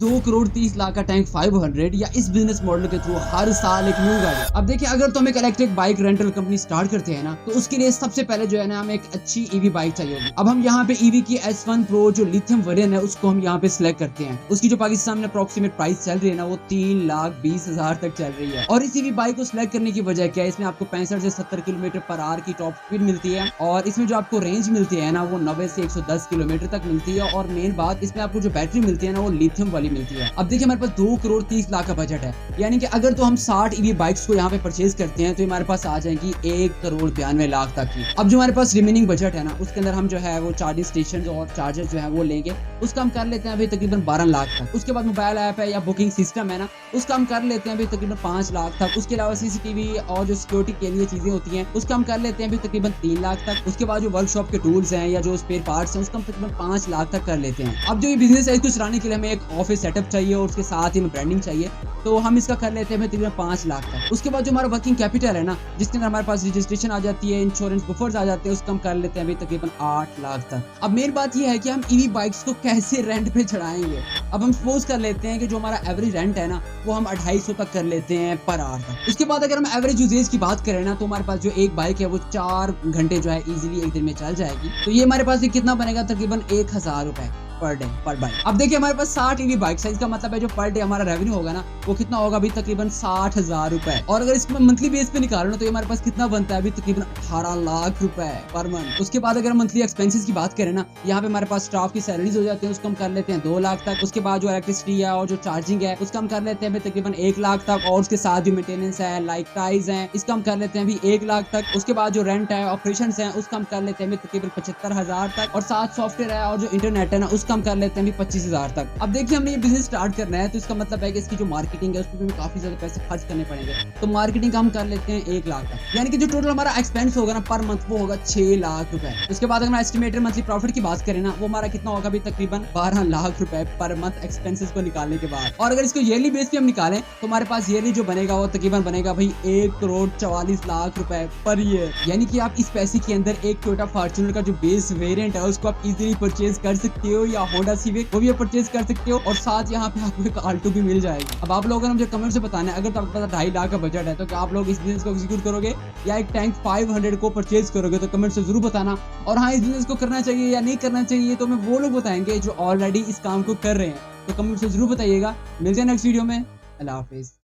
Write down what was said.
2 करोड़ 30 लाख का टैंक 500 या इस बिजनेस मॉडल के थ्रू हर साल एक न्यू गाड़ी। अब देखिए, अगर तो हम एक electric bike rental company start करते हैं ना, तो उसके लिए सबसे पहले जो है ना, हमें एक अच्छी ईवी बाइक चाहिए होगी। अब हम यहाँ पे ईवी की S1 Pro जो लिथियम वेरिएंट है उसको हम यहाँ पे सिलेक्ट करते हैं। उसकी जो पाकिस्तान में अप्रोक्सीमेट प्राइस चल रही है ना, वो 3,20,000 तक चल रही है। और इस ईवी बाइक को सिलेक्ट करने की वजह क्या है, इसमें आपको 65 से 70 किलोमीटर पर आवर की टॉप स्पीड मिलती है और इसमें जो आपको रेंज मिलती है ना, वो 90 से 110 किलोमीटर तक मिलती है। और मेन बात, इसमें आपको जो बैटरी मिलती है ना, वो लिथियम वाली मिलती है। अब देखिए, हमारे पास 2 करोड़ 30 लाख का बजट है, यानी कि अगर तो हम 60 ईवी बाइक्स को यहाँ पे परचेज करते हैं तो हमारे पास आ जाएंगी 1 करोड़ 92 लाख तक की। अब जो हमारे पास रिमेनिंग बजट है ना, उसके अंदर हम जो है वो चार्जिंग स्टेशन और चार्जर जो है वो लेंगे, उसका हम कर लेते हैं अभी तकरीबन 12 लाख तक। उसके बाद मोबाइल ऐप है या बुकिंग सिस्टम है ना, उसका हम कर लेते हैं अभी तकरीबन 5 लाख तक। उसके अलावा सीसीटीवी और जो सिक्योरिटी के लिए चीजें होती हैं, उसका हम कर लेते हैं अभी तकरीबन 3 लाख तक। उसके बाद जो वर्कशॉप के टूल्स हैं या जो स्पेयर पार्ट्स हैं, उसका हम तकरीबन 5 लाख तक कर लेते हैं। अब जो ये बिजनेस है, इसको चलाने के लिए हमें एक ऑफिस सेटअप चाहिए और उसके साथ ही ब्रांडिंग चाहिए, तो हम इसका कर लेते हैं तकरीबन 5 लाख तक। उसके बाद जो हमारा वर्किंग कैपिटल है ना, जिसके अंदर हमारे पास रजिस्ट्रेशन आ जाती है, इंश्योरेंस बुफर्स आ जाते हैं, उसका हम कर लेते हैं अभी तकरीबन 8 लाख तक। अब मेन बात यह है कि हम ईवी बाइक्स को कैसे रेंट पे चढ़ाएंगे। अब हम सपोज कर लेते हैं कि जो हमारा एवरेज रेंट है ना, वो हम 250 तक कर लेते हैं पर आवर तक। उसके बाद अगर हम एवरेज यूजेज की बात करें ना, तो हमारे पास जो एक बाइक है वो 4 घंटे जो है इजीली एक दिन में चल जाएगी। तो ये हमारे पास कितना बनेगा, तकरीबन 1,000 रुपए पर डे पर बाइक। अब देखिए, हमारे पास 60 ईवी बाइक है, इसका मतलब है जो पर डे हमारा रेवेन्यू होगा ना, वो कितना होगा, अभी तकरीबन 60,000 रुपए। और अगर इसको मंथली बेस पे निकालो ना, तो ये हमारे पास कितना बनता है, अभी तकरीबन 18 लाख रुपए पर मंथ। उसके बाद अगर मंथली एक्सपेंसेस की बात करें ना, यहाँ पे हमारे पास स्टाफ की सैलरीज हो जाती है, उसको हम कर लेते हैं 2 लाख तक। उसके बाद जो इलेक्ट्रिसिटी है और जो चार्जिंग है, उसका हम कर लेते हैं अभी तकरीबन 1 लाख तक। और उसके साथ जो मेंटेनेंस है, लाइक प्राइस है, इसका हम कर लेते हैं अभी 1 लाख तक। उसके बाद जो रेंट है, ऑपरेशन है, उसका हम कर लेते हैं अभी तकरीबन 75,000 तक। और साथ सॉफ्टवेयर है और जो इंटरनेट है ना, उसका हम कर लेते हैं 25,000 तक। अब देखिए, हमने ये बिजनेस स्टार्ट करना है, तो इसका मतलब है कि इसकी जो मार्केटिंग है, उस पर हमें काफी ज्यादा पैसे खर्च करने पड़ेंगे। तो मार्केटिंग का हम कर लेते हैं 1 लाख तक, यानी कि जो टोटल हमारा एक्सपेंस होगा ना पर मंथ, वो होगा 6 लाख रुपए। उसके बाद अगर हम एस्टिमेटेड मंथली प्रॉफिट की बात करें ना, वो हमारा कितना होगा, अभी तकरीबन 12 लाख रुपए पर मंथ एक्सपेंसेस को निकालने के बाद। और अगर इसको ईयरली बेस पे हम निकालें, तो हमारे पास ईयरली जो बनेगा वो तकरीबन बनेगा भाई 1 करोड़ 44 लाख रुपए पर ईयर। यानी कि आप इस पैसे के अंदर एक टोयोटा फॉर्च्यूनर का जो बेस वेरिएंट है, उसको आप इजीली परचेज कर सकते हो, या होंडा सिविक वो भी परचेज कर सकते हो। और साथ यहाँ पे आपको एक आल्टो भी मिल जाएगी। अब आप लोगों ने मुझे कमेंट से बताना है, अगर तो आपके पास 2.5 लाख का बजट है, तो क्या आप लोग इस बिजनेस को एग्जीक्यूट करोगे या एक टैंक 500 को परचेज करोगे, तो कमेंट से जरूर बताना। और हाँ, इस बिजनेस को करना चाहिए या नहीं करना चाहिए, तो मैं वो लोग बताएंगे जो ऑलरेडी इस काम को कर रहे हैं, तो कमेंट से जरूर बताइएगा। मिलते हैं नेक्स्ट वीडियो में। अल्लाह हाफिज।